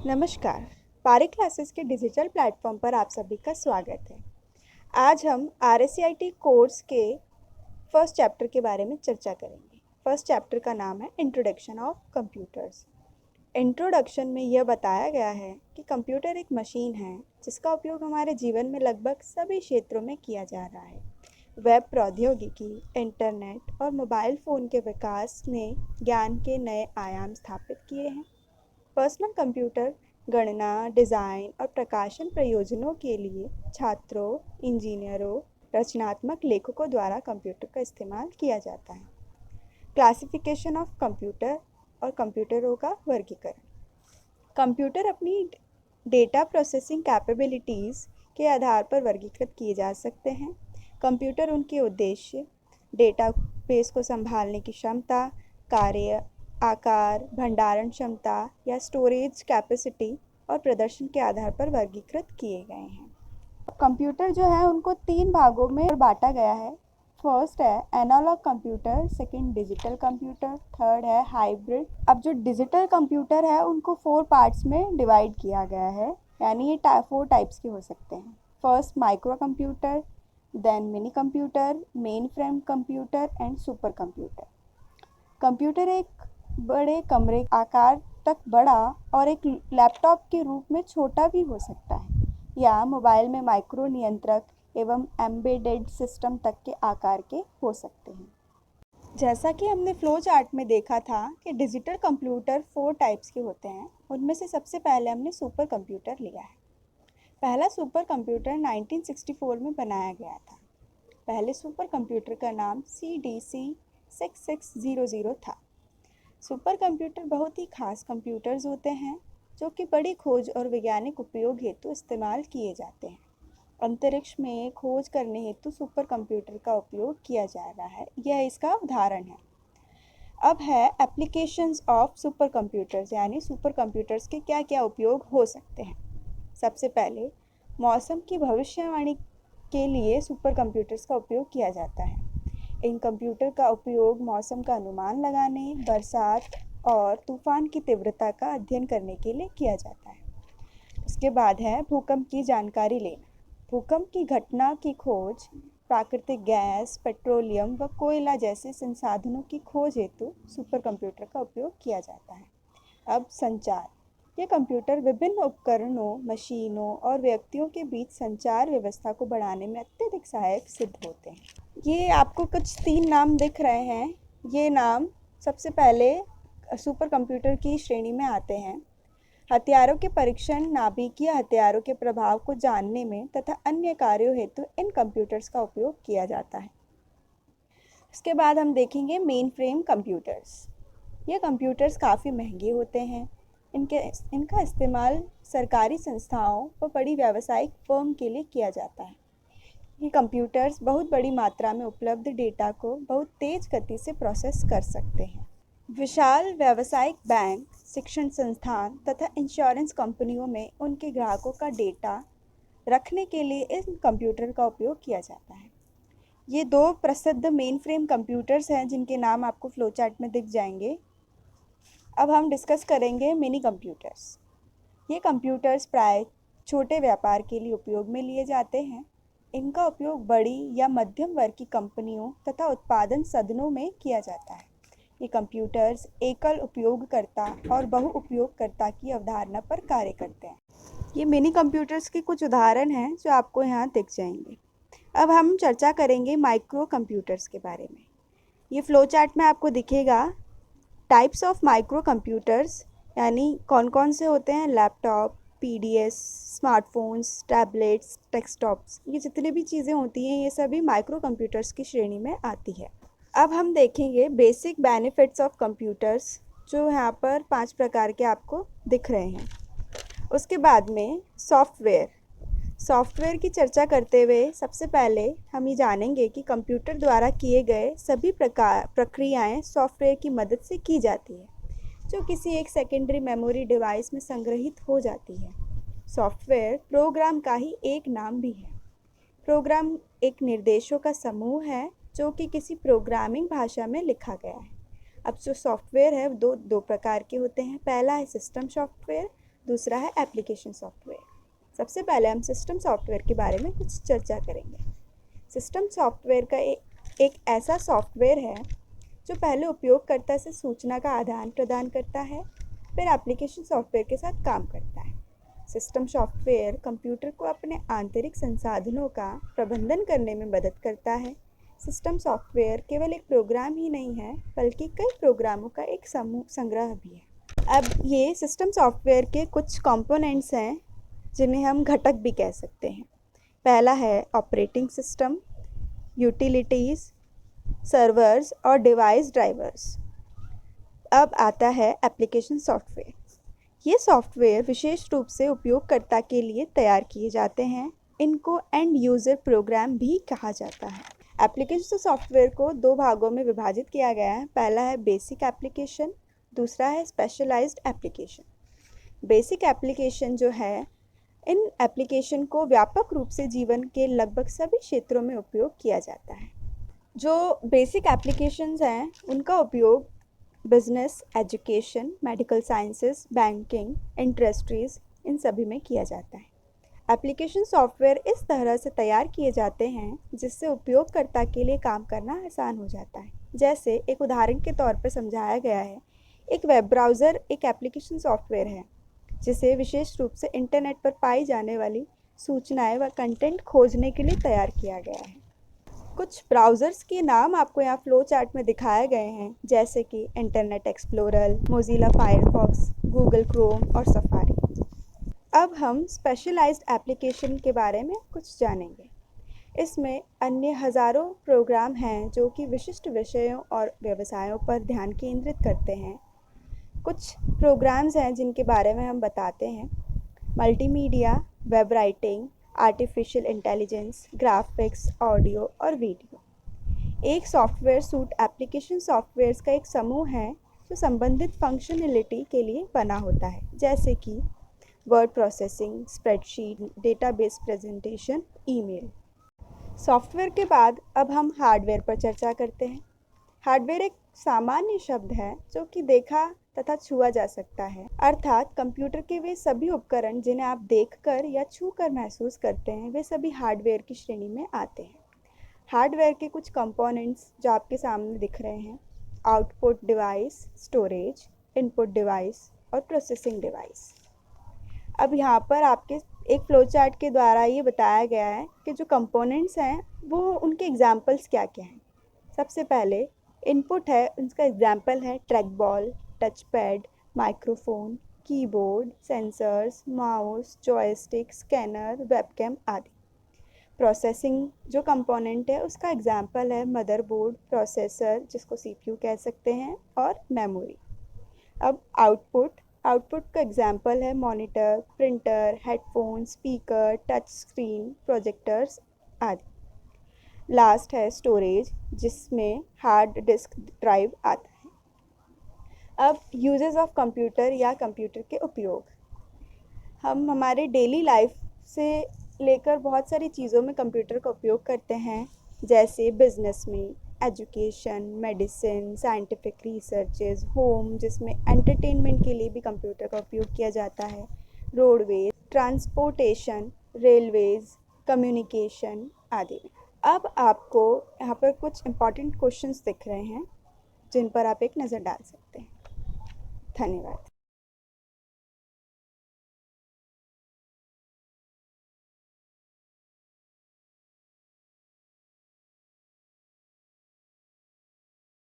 नमस्कार। पारे क्लासेस के डिजिटल प्लेटफॉर्म पर आप सभी का स्वागत है। आज हम RSCIT कोर्स के फर्स्ट चैप्टर के बारे में चर्चा करेंगे। फर्स्ट चैप्टर का नाम है इंट्रोडक्शन ऑफ कंप्यूटर्स। इंट्रोडक्शन में यह बताया गया है कि कंप्यूटर एक मशीन है जिसका उपयोग हमारे जीवन में लगभग सभी क्षेत्रों में किया जा रहा है। वेब प्रौद्योगिकी, इंटरनेट और मोबाइल फ़ोन के विकास ने ज्ञान के नए आयाम स्थापित किए हैं। पर्सनल कंप्यूटर गणना, डिज़ाइन और प्रकाशन प्रयोजनों के लिए छात्रों, इंजीनियरों, रचनात्मक लेखकों द्वारा कंप्यूटर का इस्तेमाल किया जाता है। क्लासिफिकेशन ऑफ कंप्यूटर और कंप्यूटरों का वर्गीकरण। कंप्यूटर अपनी डेटा प्रोसेसिंग कैपेबिलिटीज़ के आधार पर वर्गीकृत किए जा सकते हैं। कंप्यूटर उनके उद्देश्य, डेटाबेस को संभालने की क्षमता, कार्य, आकार, भंडारण क्षमता या स्टोरेज कैपेसिटी और प्रदर्शन के आधार पर वर्गीकृत किए गए हैं। कंप्यूटर जो है उनको 3 भागों में बांटा गया है। फर्स्ट है analogue computer, second digital computer, third है हाइब्रिड। अब जो डिजिटल कंप्यूटर है उनको 4 पार्ट्स में डिवाइड किया गया है, यानी ये 4 टाइप्स के हो सकते हैं। First micro computer, then mini computer, mainframe computer and super computer. Computer एक बड़े कमरे आकार तक बड़ा और एक लैपटॉप के रूप में छोटा भी हो सकता है, या मोबाइल में माइक्रो नियंत्रक एवं एम्बेडेड सिस्टम तक के आकार के हो सकते हैं। जैसा कि हमने फ्लो चार्ट में देखा था कि डिजिटल कंप्यूटर 4 टाइप्स के होते हैं। उनमें से सबसे पहले हमने सुपर कंप्यूटर लिया है। पहला सुपर कंप्यूटर 1964 में बनाया गया था। पहले सुपर कंप्यूटर का नाम CDC 6600 था। सुपर कंप्यूटर बहुत ही खास कंप्यूटर्स होते हैं जो कि बड़ी खोज और वैज्ञानिक उपयोग हेतु इस्तेमाल किए जाते हैं। अंतरिक्ष में खोज करने हेतु सुपर कंप्यूटर का उपयोग किया जा रहा है, यह इसका उदाहरण है। अब है एप्लीकेशंस ऑफ सुपर कंप्यूटर्स, यानी सुपर कंप्यूटर्स के क्या क्या उपयोग हो सकते हैं। सबसे पहले मौसम की भविष्यवाणी के लिए सुपर कंप्यूटर्स का उपयोग किया जाता है। इन कंप्यूटर का उपयोग मौसम का अनुमान लगाने, बरसात और तूफान की तीव्रता का अध्ययन करने के लिए किया जाता है। उसके बाद है भूकंप की जानकारी लेना। भूकंप की घटना की खोज, प्राकृतिक गैस, पेट्रोलियम व कोयला जैसे संसाधनों की खोज हेतु सुपर कंप्यूटर का उपयोग किया जाता है। अब संचार। ये कंप्यूटर विभिन्न उपकरणों, मशीनों और व्यक्तियों के बीच संचार व्यवस्था को बढ़ाने में अत्यधिक सहायक सिद्ध होते हैं। ये आपको कुछ 3 नाम दिख रहे हैं। ये नाम सबसे पहले सुपर कंप्यूटर की श्रेणी में आते हैं। हथियारों के परीक्षण, नाभिकीय हथियारों के प्रभाव को जानने में तथा अन्य कार्यों हेतु इन कंप्यूटर्स का उपयोग किया जाता है। उसके बाद हम देखेंगे मेन फ्रेम कंप्यूटर्स। ये कंप्यूटर्स काफ़ी महंगे होते हैं। इनका इस्तेमाल सरकारी संस्थाओं व बड़ी व्यावसायिक फर्म के लिए किया जाता है। ये कंप्यूटर्स बहुत बड़ी मात्रा में उपलब्ध डेटा को बहुत तेज़ गति से प्रोसेस कर सकते हैं। विशाल व्यावसायिक बैंक, शिक्षण संस्थान तथा इंश्योरेंस कंपनियों में उनके ग्राहकों का डेटा रखने के लिए इन कंप्यूटर का उपयोग किया जाता है। ये 2 प्रसिद्ध मेन फ्रेम कंप्यूटर्स हैं जिनके नाम आपको फ्लो चार्ट में दिख जाएंगे। अब हम डिस्कस करेंगे मिनी कंप्यूटर्स। ये कंप्यूटर्स प्राय छोटे व्यापार के लिए उपयोग में लिए जाते हैं। इनका उपयोग बड़ी या मध्यम वर्ग की कंपनियों तथा उत्पादन सदनों में किया जाता है। ये कंप्यूटर्स एकल उपयोगकर्ता और बहु उपयोगकर्ता की अवधारणा पर कार्य करते हैं। ये मिनी कंप्यूटर्स के कुछ उदाहरण हैं जो आपको यहाँ दिख जाएंगे। अब हम चर्चा करेंगे माइक्रो कंप्यूटर्स के बारे में। ये फ्लो चार्ट में आपको दिखेगा टाइप्स ऑफ माइक्रो कंप्यूटर्स, यानी कौन कौन से होते हैं। Laptop, PDS, smartphones, tablets, desktops, ये जितने भी चीज़ें होती हैं ये सभी माइक्रो कंप्यूटर्स की श्रेणी में आती है। अब हम देखेंगे बेसिक बेनिफिट्स ऑफ कंप्यूटर्स, जो यहाँ पर 5 प्रकार के आपको दिख रहे हैं। उसके बाद में सॉफ्टवेयर की चर्चा करते हुए सबसे पहले हम ये जानेंगे कि कंप्यूटर द्वारा किए गए सभी प्रक्रियाएं सॉफ्टवेयर की मदद से की जाती है, जो किसी एक सेकेंडरी मेमोरी डिवाइस में संग्रहित हो जाती है। सॉफ्टवेयर प्रोग्राम का ही एक नाम भी है। प्रोग्राम एक निर्देशों का समूह है जो कि किसी प्रोग्रामिंग भाषा में लिखा गया है। अब जो सॉफ्टवेयर है दो प्रकार के होते हैं। पहला है सिस्टम सॉफ्टवेयर, दूसरा है एप्लीकेशन सॉफ्टवेयर। सबसे पहले हम सिस्टम सॉफ्टवेयर के बारे में कुछ चर्चा करेंगे। सिस्टम सॉफ्टवेयर का एक ऐसा सॉफ्टवेयर है जो पहले उपयोगकर्ता से सूचना का आदान प्रदान करता है, फिर एप्लीकेशन सॉफ्टवेयर के साथ काम करता है। सिस्टम सॉफ्टवेयर कंप्यूटर को अपने आंतरिक संसाधनों का प्रबंधन करने में मदद करता है। सिस्टम सॉफ्टवेयर केवल एक प्रोग्राम ही नहीं है, बल्कि कई प्रोग्रामों का एक संग्रह भी है। अब ये सिस्टम सॉफ्टवेयर के कुछ कंपोनेंट्स हैं जिन्हें हम घटक भी कह सकते हैं। पहला है ऑपरेटिंग सिस्टम, यूटिलिटीज़, सर्वर्स और डिवाइस ड्राइवर्स। अब आता है एप्लीकेशन सॉफ्टवेयर। ये सॉफ्टवेयर विशेष रूप से उपयोगकर्ता के लिए तैयार किए जाते हैं। इनको एंड यूज़र प्रोग्राम भी कहा जाता है। एप्लीकेशन सॉफ्टवेयर को दो भागों में विभाजित किया गया है। पहला है बेसिक एप्लीकेशन, दूसरा है स्पेशलाइज्ड एप्लीकेशन। बेसिक एप्लीकेशन जो है, इन एप्लीकेशन को व्यापक रूप से जीवन के लगभग सभी क्षेत्रों में उपयोग किया जाता है। जो बेसिक एप्लीकेशंस हैं उनका उपयोग business, education, medical sciences, banking, industries, इन सभी में किया जाता है। एप्लीकेशन सॉफ्टवेयर इस तरह से तैयार किए जाते हैं जिससे उपयोगकर्ता के लिए काम करना आसान हो जाता है। जैसे एक उदाहरण के तौर पर समझाया गया है, एक वेब ब्राउज़र एक एप्लीकेशन सॉफ्टवेयर है जिसे विशेष रूप से इंटरनेट पर पाई जाने वाली सूचनाएं व कंटेंट खोजने के लिए तैयार किया गया है। कुछ ब्राउज़र्स के नाम आपको यहाँ फ्लो चार्ट में दिखाए गए हैं, जैसे कि internet explorer, Mozilla Firefox, Google Chrome और सफारी। अब हम स्पेशलाइज्ड एप्लीकेशन के बारे में कुछ जानेंगे। इसमें अन्य हज़ारों प्रोग्राम हैं जो कि विशिष्ट विषयों और व्यवसायों पर ध्यान केंद्रित करते हैं। कुछ प्रोग्राम्स हैं जिनके बारे में हम बताते हैं। Multimedia, web writing, artificial intelligence, graphics, audio और वीडियो। एक सॉफ्टवेयर सूट एप्लीकेशन सॉफ्टवेयर्स का एक समूह है जो संबंधित फंक्शनलिटी के लिए बना होता है, जैसे कि word processing, spreadsheet, database presentation, email. Software के बाद अब हम हार्डवेयर पर चर्चा करते हैं। हार्डवेयर एक सामान्य शब्द है जो कि देखा तथा छुआ जा सकता है, अर्थात कंप्यूटर के वे सभी उपकरण जिन्हें आप देखकर या छूकर महसूस करते हैं, वे सभी हार्डवेयर की श्रेणी में आते हैं। हार्डवेयर के कुछ कंपोनेंट्स जो आपके सामने दिख रहे हैं: output device, storage, input device और प्रोसेसिंग डिवाइस। अब यहाँ पर आपके एक फ्लो चार्ट के द्वारा ये बताया गया है कि जो कंपोनेंट्स हैं वो उनके एग्जाम्पल्स क्या क्या हैं। सबसे पहले इनपुट है, उसका एग्जाम्पल है track ball, touch pad, microphone, keyboard, sensors, mouse, joystick, scanner, webcam आदि। प्रोसेसिंग जो कंपोनेंट है उसका एग्जाम्पल है मदरबोर्ड, प्रोसेसर जिसको सीपीयू कह सकते हैं, और मेमोरी। अब आउटपुट का एग्जाम्पल है monitor, printer, headphone, speaker, touch screen, projectors आदि। लास्ट है स्टोरेज, जिसमें हार्ड डिस्क ड्राइव आता है। अब यूजेस ऑफ कंप्यूटर या कंप्यूटर के उपयोग। हम हमारे डेली लाइफ से लेकर बहुत सारी चीज़ों में कंप्यूटर का उपयोग करते हैं, जैसे बिजनेस में, education, medicine, scientific researches, home जिसमें एंटरटेनमेंट के लिए भी कंप्यूटर का उपयोग किया जाता है, रोडवेज, ट्रांसपोर्टेशन, रेलवेज, कम्युनिकेशन आदि में। अब आपको यहाँ पर कुछ इम्पॉर्टेंट क्वेश्चंस दिख रहे हैं जिन पर आप एक नज़र डाल सकते हैं। धन्यवाद।